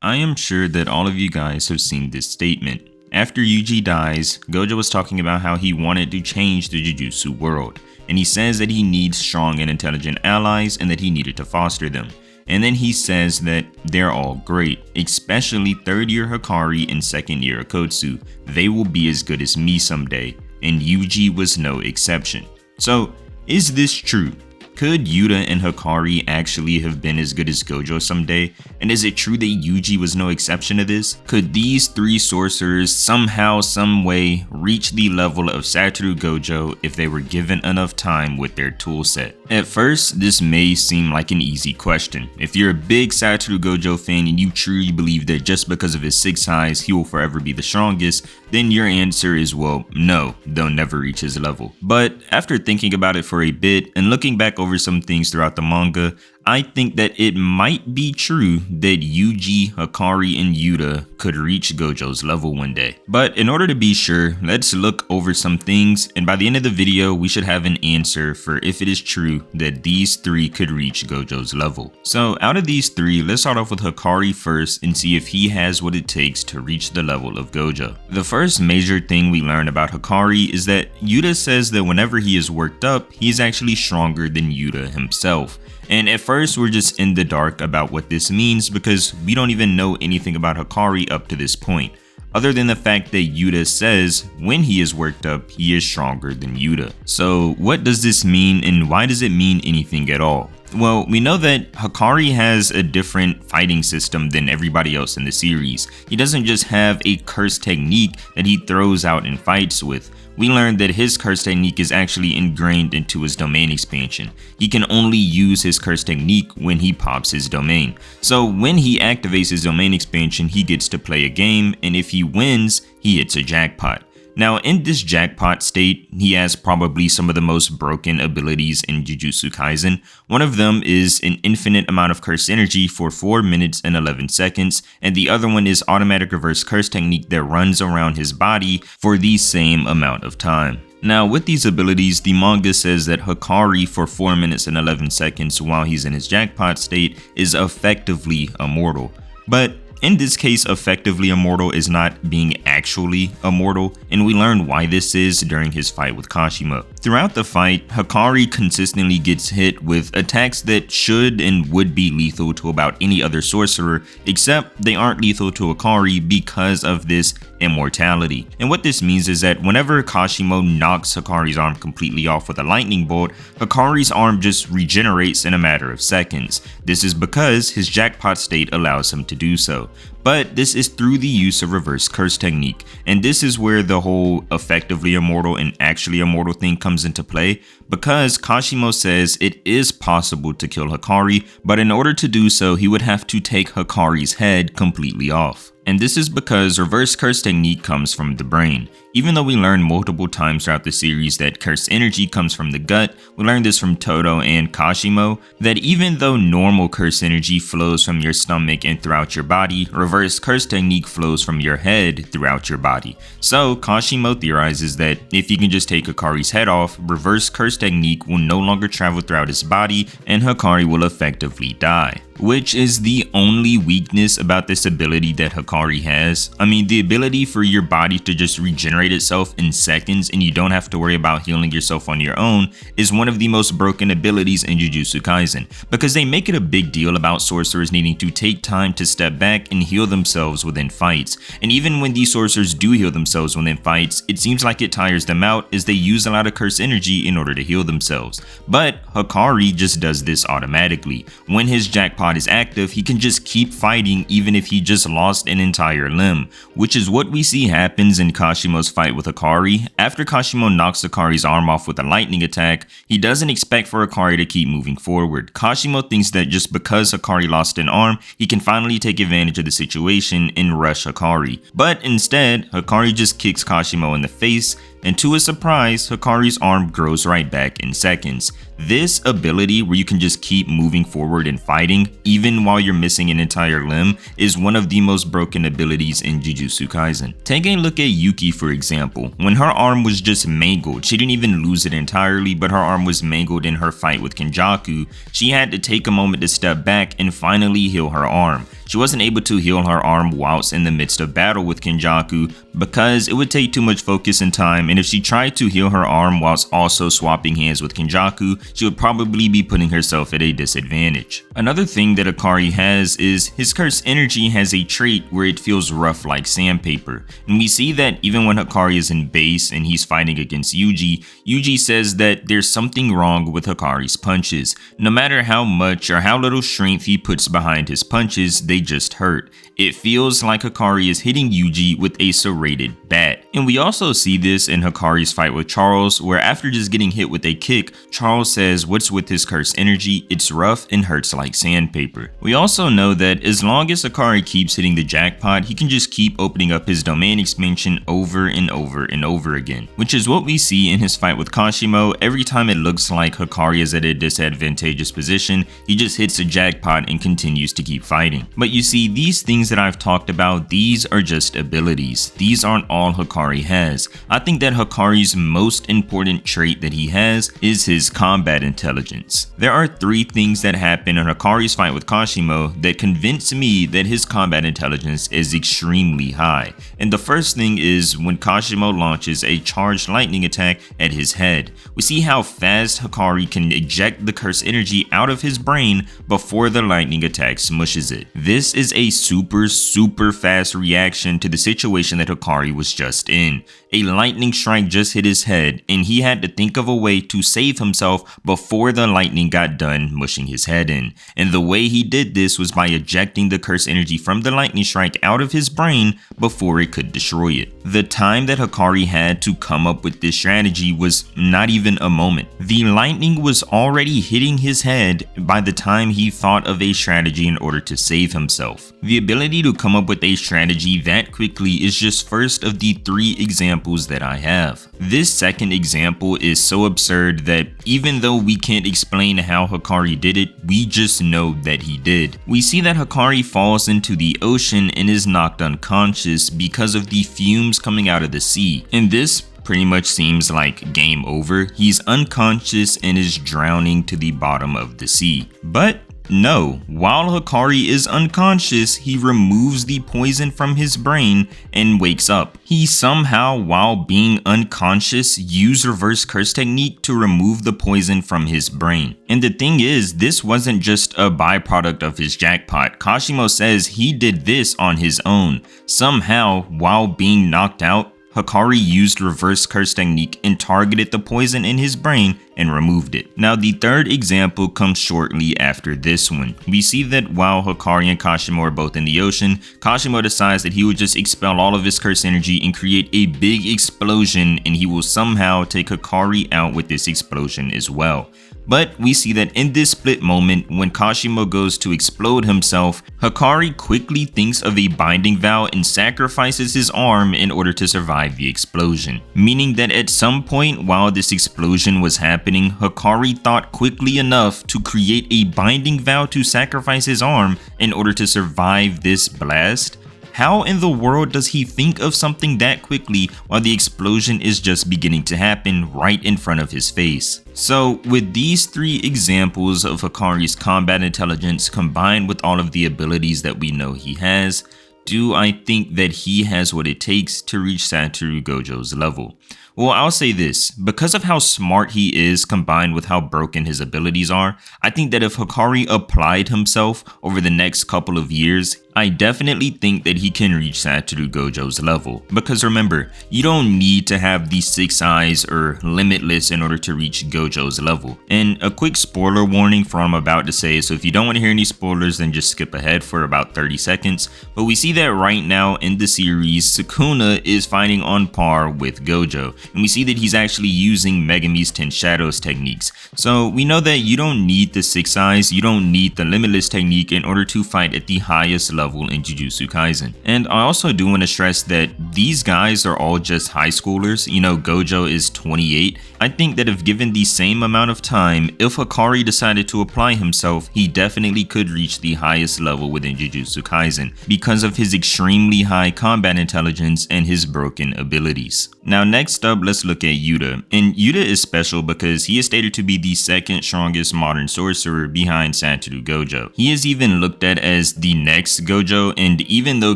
I am sure that all of you guys have seen this statement. After Yuji dies, Gojo was talking about how he wanted to change the Jujutsu world, and he says that he needs strong and intelligent allies and that he needed to foster them. And then he says that they're all great, especially 3rd year Hakari and 2nd year Akotsu. They will be as good as me someday, and Yuji was no exception. So, is this true? Could Yuta and Hakari actually have been as good as Gojo someday? And is it true that Yuji was no exception to this? Could these 3 sorcerers somehow, someway reach the level of Satoru Gojo if they were given enough time with their toolset? At first, this may seem like an easy question. If you're a big Satoru Gojo fan and you truly believe that just because of his 6 eyes he will forever be the strongest, then your answer is, well, no, they'll never reach his level. But after thinking about it for a bit and looking back over some things throughout the manga, I think that it might be true that Yuji, Hakari, and Yuta could reach Gojo's level one day. But in order to be sure, let's look over some things, and by the end of the video, we should have an answer for if it is true that these 3 could reach Gojo's level. So out of these 3, let's start off with Hakari first and see if he has what it takes to reach the level of Gojo. The first major thing we learn about Hakari is that Yuta says that whenever he is worked up, he is actually stronger than Yuta himself. And at first we're just in the dark about what this means because we don't even know anything about Hakari up to this point, other than the fact that Yuta says when he is worked up, he is stronger than Yuta. So what does this mean and why does it mean anything at all? Well, we know that Hakari has a different fighting system than everybody else in the series. He doesn't just have a curse technique that he throws out and fights with. We learned that his curse technique is actually ingrained into his domain expansion. He can only use his curse technique when he pops his domain. So when he activates his domain expansion, he gets to play a game, and if he wins, he hits a jackpot. Now in this jackpot state, he has probably some of the most broken abilities in Jujutsu Kaisen. One of them is an infinite amount of curse energy for 4 minutes and 11 seconds, and the other one is automatic reverse curse technique that runs around his body for the same amount of time. Now with these abilities, the manga says that Hakari for 4 minutes and 11 seconds while he's in his jackpot state is effectively immortal. But in this case, effectively immortal is not being actually immortal, and we learn why this is during his fight with Kashimo. Throughout the fight, Hakari consistently gets hit with attacks that should and would be lethal to about any other sorcerer, except they aren't lethal to Hakari because of this immortality. And what this means is that whenever Kashimo knocks Hakari's arm completely off with a lightning bolt, Hakari's arm just regenerates in a matter of seconds. This is because his jackpot state allows him to do so. But this is through the use of reverse curse technique, and this is where the whole effectively immortal and actually immortal thing comes into play, because Kashimo says it is possible to kill Hakari, but in order to do so he would have to take Hakari's head completely off. And this is because reverse curse technique comes from the brain. Even though we learn multiple times throughout the series that curse energy comes from the gut, we learned this from Todo and Kashimo, that even though normal curse energy flows from your stomach and throughout your body, reverse curse technique flows from your head throughout your body. So Kashimo theorizes that if you can just take Hakari's head off, reverse curse technique will no longer travel throughout his body and Hakari will effectively die. Which is the only weakness about this ability that Hakari has. I mean, the ability for your body to just regenerate itself in seconds and you don't have to worry about healing yourself on your own is one of the most broken abilities in Jujutsu Kaisen, because they make it a big deal about sorcerers needing to take time to step back and heal themselves within fights. And even when these sorcerers do heal themselves within fights, it seems like it tires them out as they use a lot of curse energy in order to heal themselves. But Hakari just does this automatically. When his jackpot is active, he can just keep fighting even if he just lost an entire limb, which is what we see happens in Kashimo's fight with Hakari. After Kashimo knocks Hakari's arm off with a lightning attack, he doesn't expect for Hakari to keep moving forward. Kashimo thinks that just because Hakari lost an arm, he can finally take advantage of the situation and rush Hakari. But instead, Hakari just kicks Kashimo in the face, and to his surprise, Hakari's arm grows right back in seconds. This ability where you can just keep moving forward and fighting even while you're missing an entire limb is one of the most broken abilities in Jujutsu Kaisen. Take a look at Yuki for example. When her arm was just mangled, she didn't even lose it entirely, but her arm was mangled in her fight with Kenjaku, she had to take a moment to step back and finally heal her arm. She wasn't able to heal her arm whilst in the midst of battle with Kenjaku because it would take too much focus and time, and if she tried to heal her arm whilst also swapping hands with Kenjaku, she would probably be putting herself at a disadvantage. Another thing that Hakari has is his cursed energy has a trait where it feels rough like sandpaper, and we see that even when Hakari is in base and he's fighting against Yuji, Yuji says that there's something wrong with Hakari's punches. No matter how much or how little strength he puts behind his punches, they just hurt. It feels like Hakari is hitting Yuji with a serrated bat. And we also see this in Hakari's fight with Charles, where after just getting hit with a kick, Charles says what's with his cursed energy, it's rough and hurts like sandpaper. We also know that as long as Hakari keeps hitting the jackpot, he can just keep opening up his domain expansion over and over and over again, which is what we see in his fight with Kashimo. Every time it looks like Hakari is at a disadvantageous position, he just hits the jackpot and continues to keep fighting. But you see, these things that I've talked about, these are just abilities. These aren't all Hakari has. I think that Hakari's most important trait that he has is his combat intelligence. There are 3 things that happen in Hakari's fight with Kashimo that convince me that his combat intelligence is extremely high. And the first thing is when Kashimo launches a charged lightning attack at his head. We see how fast Hakari can eject the cursed energy out of his brain before the lightning attack smushes it. This is a super fast reaction to the situation that Hakari was just in. A lightning strike just hit his head, and he had to think of a way to save himself before the lightning got done mushing his head in. And the way he did this was by ejecting the cursed energy from the lightning strike out of his brain before it could destroy it. The time that Hakari had to come up with this strategy was not even a moment. The lightning was already hitting his head by the time he thought of a strategy in order to save himself. The ability to come up with a strategy that quickly is just first of the 3 examples that I have. This second example is so absurd that even though we can't explain how Hakari did it, we just know that he did. We see that Hakari falls into the ocean and is knocked unconscious because of the fumes coming out of the sea. And this pretty much seems like game over. He's unconscious and is drowning to the bottom of the sea. But no, while Hakari is unconscious, he removes the poison from his brain and wakes up. He somehow, while being unconscious, used reverse curse technique to remove the poison from his brain. And the thing is, this wasn't just a byproduct of his jackpot. Kashimo says he did this on his own. Somehow, while being knocked out, Hakari used reverse curse technique and targeted the poison in his brain and removed it. Now the third example comes shortly after this one. We see that while Hakari and Kashimo are both in the ocean, Kashimo decides that he would just expel all of his curse energy and create a big explosion, and he will somehow take Hakari out with this explosion as well. But we see that in this split moment, when Kashimo goes to explode himself, Hakari quickly thinks of a binding vow and sacrifices his arm in order to survive the explosion. Meaning that at some point while this explosion was happening, Hakari thought quickly enough to create a binding vow to sacrifice his arm in order to survive this blast. How in the world does he think of something that quickly while the explosion is just beginning to happen right in front of his face? So with these 3 examples of Hakari's combat intelligence combined with all of the abilities that we know he has, do I think that he has what it takes to reach Satoru Gojo's level? Well, I'll say this, because of how smart he is combined with how broken his abilities are, I think that if Hakari applied himself over the next couple of years, I definitely think that he can reach Satoru Gojo's level. Because remember, you don't need to have the 6 eyes or limitless in order to reach Gojo's level. And a quick spoiler warning for what I'm about to say, so if you don't want to hear any spoilers, then just skip ahead for about 30 seconds. But we see that right now in the series, Sukuna is fighting on par with Gojo. And we see that he's actually using Megami's 10 Shadows techniques. So we know that you don't need the 6 eyes, you don't need the limitless technique in order to fight at the highest level in Jujutsu Kaisen. And I also do want to stress that these guys are all just high schoolers. You know, Gojo is 28. I think that if given the same amount of time, if Hakari decided to apply himself, he definitely could reach the highest level within Jujutsu Kaisen because of his extremely high combat intelligence and his broken abilities. Now next up, up, let's look at Yuta. And Yuta is special because he is stated to be the second strongest modern sorcerer behind Satoru Gojo. He is even looked at as the next Gojo, and even though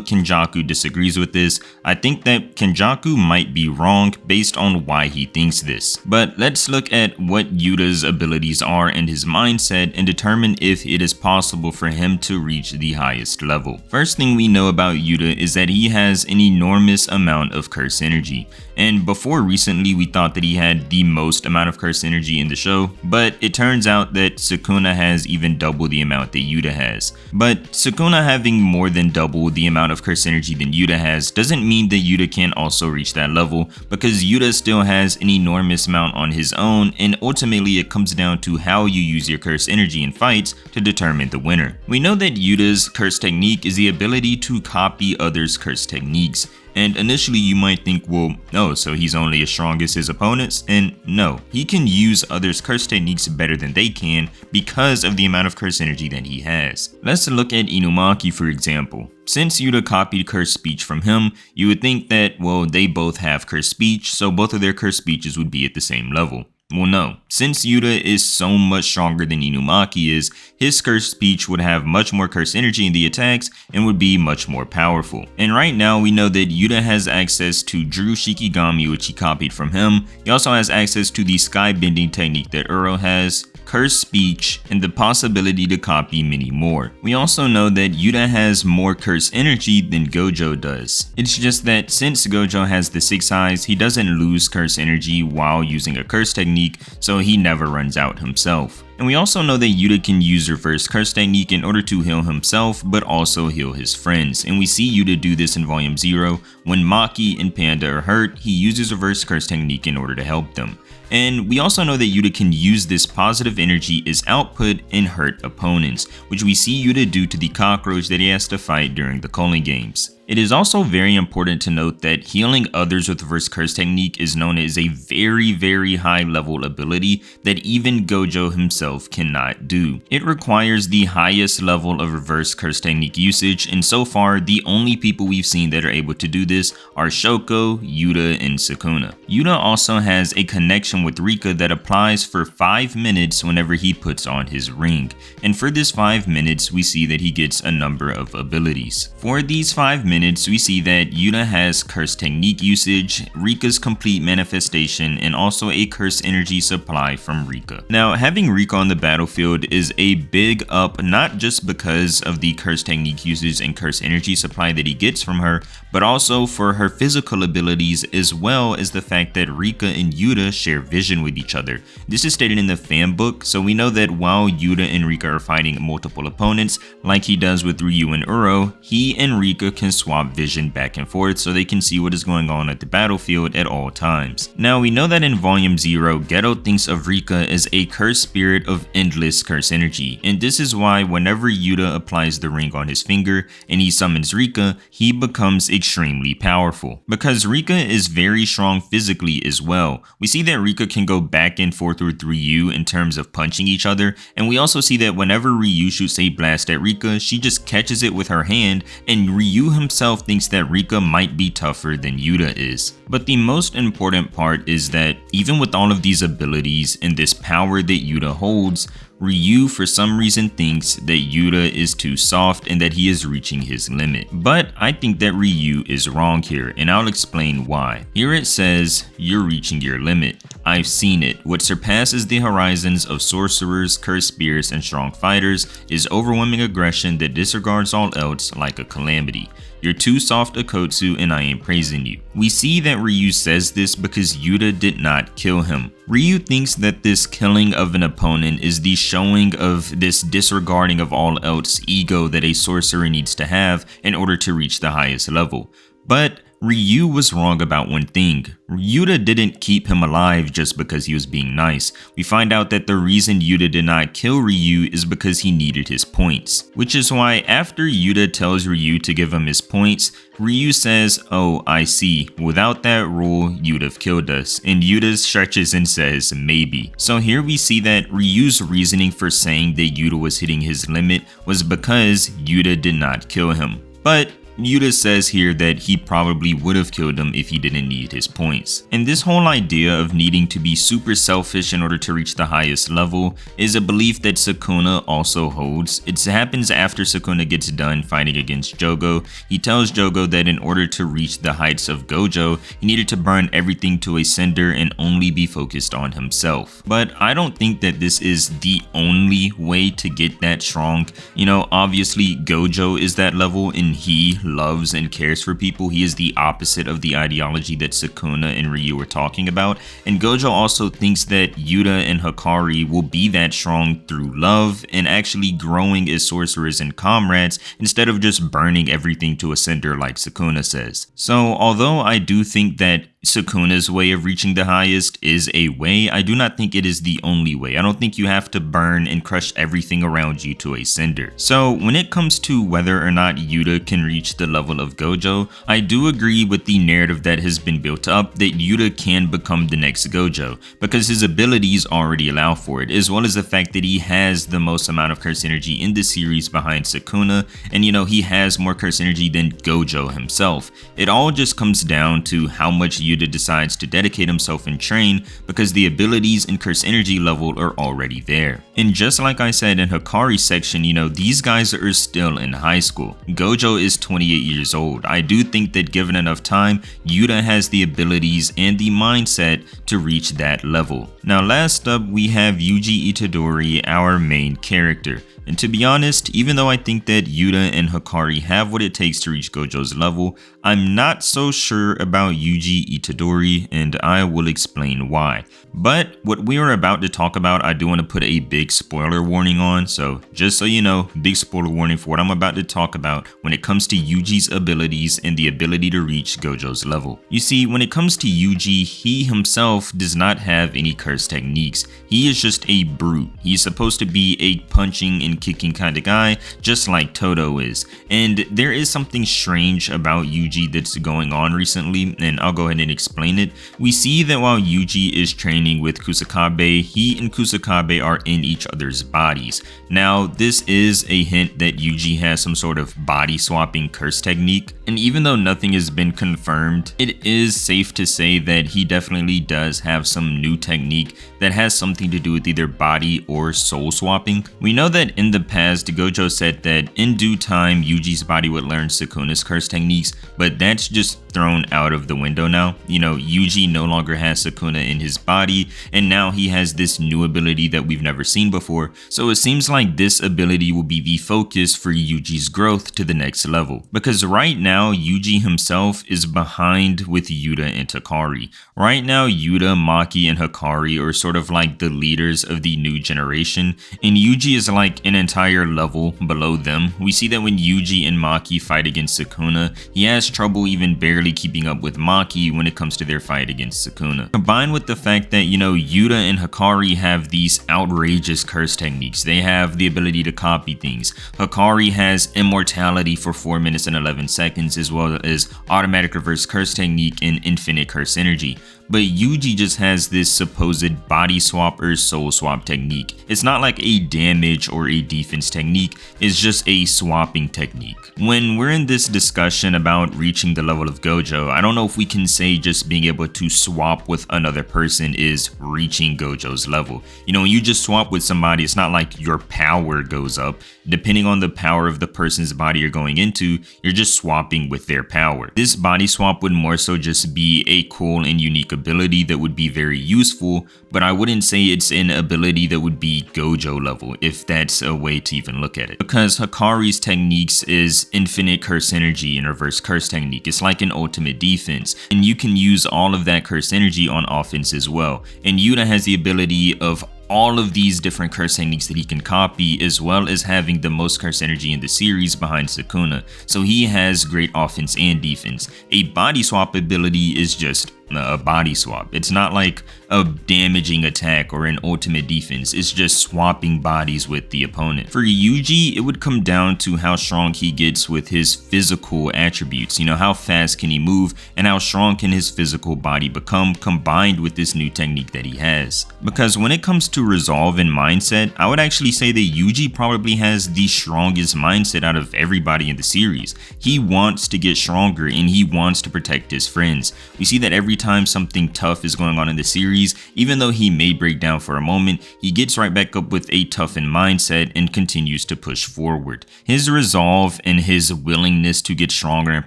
Kenjaku disagrees with this, I think that Kenjaku might be wrong based on why he thinks this. But let's look at what Yuta's abilities are and his mindset and determine if it is possible for him to reach the highest level. First thing we know about Yuta is that he has an enormous amount of curse energy. And before recently we thought that he had the most amount of curse energy in the show, but it turns out that Sukuna has even double the amount that Yuta has. But Sukuna having more than double the amount of curse energy than Yuta has doesn't mean that Yuta can't also reach that level, because Yuta still has an enormous amount on his own, and ultimately it comes down to how you use your curse energy in fights to determine the winner. We know that Yuta's curse technique is the ability to copy others' curse techniques. And initially you might think, well, no, so he's only as strong as his opponents? And no, he can use others' curse techniques better than they can because of the amount of curse energy that he has. Let's look at Inumaki for example. Since Yuta copied curse speech from him, you would think that, well, they both have curse speech, so both of their curse speeches would be at the same level. Well, no. Since Yuta is so much stronger than Inumaki is, his curse speech would have much more curse energy in the attacks and would be much more powerful. And right now we know that Yuta has access to Drew Shikigami, which he copied from him. He also has access to the sky bending technique that Uro has, curse speech, and the possibility to copy many more. We also know that Yuta has more curse energy than Gojo does. It's just that since Gojo has the 6 eyes, he doesn't lose curse energy while using a curse technique, so he never runs out himself. And we also know that Yuta can use reverse curse technique in order to heal himself, but also heal his friends. And we see Yuta do this in Volume 0. When Maki and Panda are hurt, he uses reverse curse technique in order to help them. And we also know that Yuta can use this positive energy as output and hurt opponents, which we see Yuta do to the cockroach that he has to fight during the Culling games. It is also very important to note that healing others with reverse curse technique is known as a very high level ability that even Gojo himself cannot do. It requires the highest level of reverse curse technique usage, and so far the only people we've seen that are able to do this are Shoko, Yuta, and Sukuna. Yuta also has a connection with Rika that applies for 5 minutes whenever he puts on his ring, and for this 5 minutes we see that he gets a number of abilities. For these 5 minutes we see that Yuta has curse technique usage, Rika's complete manifestation, and also a curse energy supply from Rika. Now, having Rika on the battlefield is a big up, not just because of the curse technique usage and curse energy supply that he gets from her, but also for her physical abilities, as well as the fact that Rika and Yuta share vision with each other. This is stated in the fan book, so we know that while Yuta and Rika are fighting multiple opponents, like he does with Ryu and Uro, he and Rika can swap vision back and forth so they can see what is going on at the battlefield at all times. Now, we know that in Volume 0, Geto thinks of Rika as a cursed spirit of endless curse energy, and this is why whenever Yuta applies the ring on his finger and he summons Rika, he becomes extremely powerful. Because Rika is very strong physically as well. We see that Rika can go back and forth with Ryu in terms of punching each other, and we also see that whenever Ryu shoots a blast at Rika, she just catches it with her hand, and Ryu himself thinks that Rika might be tougher than Yuta is. But the most important part is that even with all of these abilities and this power that Yuta holds, Ryu for some reason thinks that Yuta is too soft and that he is reaching his limit. But I think that Ryu is wrong here, and I'll explain why. Here it says, "You're reaching your limit. I've seen it. What surpasses the horizons of sorcerers, cursed spirits, and strong fighters is overwhelming aggression that disregards all else like a calamity. You're too soft, Akotsu, and I am praising you." We see that Ryu says this because Yuta did not kill him. Ryu thinks that this killing of an opponent is the showing of this disregarding of all else ego that a sorcerer needs to have in order to reach the highest level. But Ryu was wrong about one thing. Yuta didn't keep him alive just because he was being nice. We find out that the reason Yuta did not kill Ryu is because he needed his points. Which is why after Yuta tells Ryu to give him his points, Ryu says, "Oh, I see. Without that rule, you'd have killed us." And Yuta stretches and says, "Maybe." So here we see that Ryu's reasoning for saying that Yuta was hitting his limit was because Yuta did not kill him. But Yuta says here that he probably would have killed him if he didn't need his points. And this whole idea of needing to be super selfish in order to reach the highest level is a belief that Sukuna also holds. It happens after Sukuna gets done fighting against Jogo. He tells Jogo that in order to reach the heights of Gojo, he needed to burn everything to a cinder and only be focused on himself. But I don't think that this is the only way to get that strong. You know, obviously Gojo is that level and he loves and cares for people. He is the opposite of the ideology that Sukuna and Ryu were talking about. And Gojo also thinks that Yuta and Hakari will be that strong through love and actually growing as sorcerers and comrades instead of just burning everything to a cinder like Sukuna says. So although I do think that Sukuna's way of reaching the highest is a way, I do not think it is the only way. I don't think you have to burn and crush everything around you to a cinder. So when it comes to whether or not Yuta can reach the level of Gojo, I do agree with the narrative that has been built up that Yuta can become the next Gojo because his abilities already allow for it, as well as the fact that he has the most amount of curse energy in the series behind Sukuna, and you know, he has more curse energy than Gojo himself. It all just comes down to how much Yuta decides to dedicate himself and train, because the abilities and curse energy level are already there. And just like I said in Hakari's section, you know, these guys are still in high school. Gojo is 28 years old. I do think that given enough time, Yuta has the abilities and the mindset to reach that level. Now last up, we have Yuji Itadori, our main character. And to be honest, even though I think that Yuta and Hakari have what it takes to reach Gojo's level, I'm not so sure about Yuji Itadori, and I will explain why. But what we are about to talk about, I do want to put a big spoiler warning on, so just so you know, big spoiler warning for what I'm about to talk about when it comes to Yuji's abilities and the ability to reach Gojo's level. You see, when it comes to Yuji, he himself does not have any curse techniques. He is just a brute. He's supposed to be a punching and kicking kind of guy, just like Todo is. And there is something strange about Yuji that's going on recently, and I'll go ahead and explain it. We see that while Yuji is training with Kusakabe, he and Kusakabe are in each other's bodies. Now, this is a hint that Yuji has some sort of body swapping curse technique, and even though nothing has been confirmed, it is safe to say that he definitely does have some new technique that has something to do with either body or soul swapping. We know that in the past, Gojo said that in due time, Yuji's body would learn Sukuna's curse techniques, but that's just thrown out of the window now. You know, Yuji no longer has Sukuna in his body, and now he has this new ability that we've never seen before. So it seems like this ability will be the focus for Yuji's growth to the next level. Because right now, Yuji himself is behind with Yuta and Hakari. Right now, Yuta, Maki, and Hakari are sort of like the leaders of the new generation, and Yuji is like an entire level below them. We see that when Yuji and Maki fight against Sukuna, he has trouble even barely keeping up with Maki when it comes to their fight against Sukuna. Combined with the fact that, you know, Yuta and Hakari have these outrageous curse techniques. They have the ability to copy things. Hakari has immortality for 4 minutes and 11 seconds, as well as automatic reverse curse technique and infinite curse energy. But Yuji just has this supposed body swap or soul swap technique. It's not like a damage or a defense technique, it's just a swapping technique. When we're in this discussion about reaching the level of Gojo, I don't know if we can say just being able to swap with another person is reaching Gojo's level. You know, when you just swap with somebody, it's not like your power goes up. Depending on the power of the person's body you're going into, you're just swapping with their power. This body swap would more so just be a cool and unique ability that would be very useful, but I wouldn't say it's an ability that would be Gojo level, if that's a way to even look at it. Because Hakari's techniques is infinite curse energy and reverse curse technique. It's like an ultimate defense, and you can use all of that curse energy on offense as well. And Yuta has the ability of all of these different curse techniques that he can copy, as well as having the most curse energy in the series behind Sukuna. So he has great offense and defense. A body swap ability is just a body swap. It's not like a damaging attack or an ultimate defense. It's just swapping bodies with the opponent. For Yuji, it would come down to how strong he gets with his physical attributes. You know, how fast can he move and how strong can his physical body become combined with this new technique that he has. Because when it comes to resolve and mindset, I would actually say that Yuji probably has the strongest mindset out of everybody in the series. He wants to get stronger and he wants to protect his friends. We see that every time something tough is going on in the series, even though he may break down for a moment, he gets right back up with a toughened mindset and continues to push forward. His resolve and his willingness to get stronger and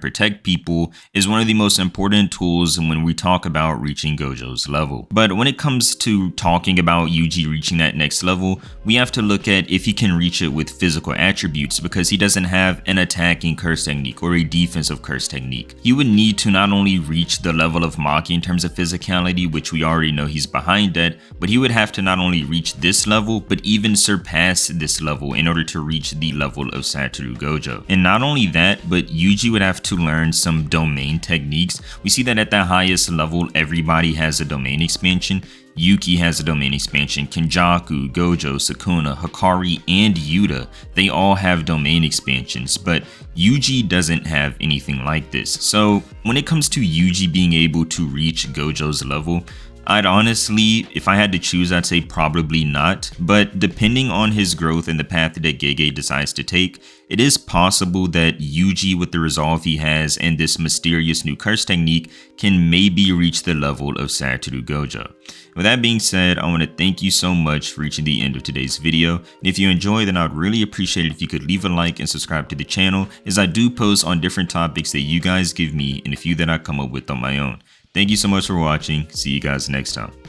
protect people is one of the most important tools when we talk about reaching Gojo's level. But when it comes to talking about Yuji reaching that next level, we have to look at if he can reach it with physical attributes, because he doesn't have an attacking curse technique or a defensive curse technique. He would need to not only reach the level of Maki in terms of physicality, which we already know he's behind that, but he would have to not only reach this level, but even surpass this level in order to reach the level of Satoru Gojo. And not only that, but Yuji would have to learn some domain techniques. We see that at the highest level, everybody has a domain expansion. Yuki has a domain expansion, Kenjaku, Gojo, Sukuna, Hakari, and Yuta, they all have domain expansions, but Yuji doesn't have anything like this. So when it comes to Yuji being able to reach Gojo's level, I'd honestly, if I had to choose, I'd say probably not, but depending on his growth and the path that Gege decides to take, it is possible that Yuji, with the resolve he has and this mysterious new curse technique, can maybe reach the level of Satoru Gojo. With that being said, I want to thank you so much for reaching the end of today's video, and if you enjoyed, then I'd really appreciate it if you could leave a like and subscribe to the channel, as I do post on different topics that you guys give me and a few that I come up with on my own. Thank you so much for watching. See you guys next time.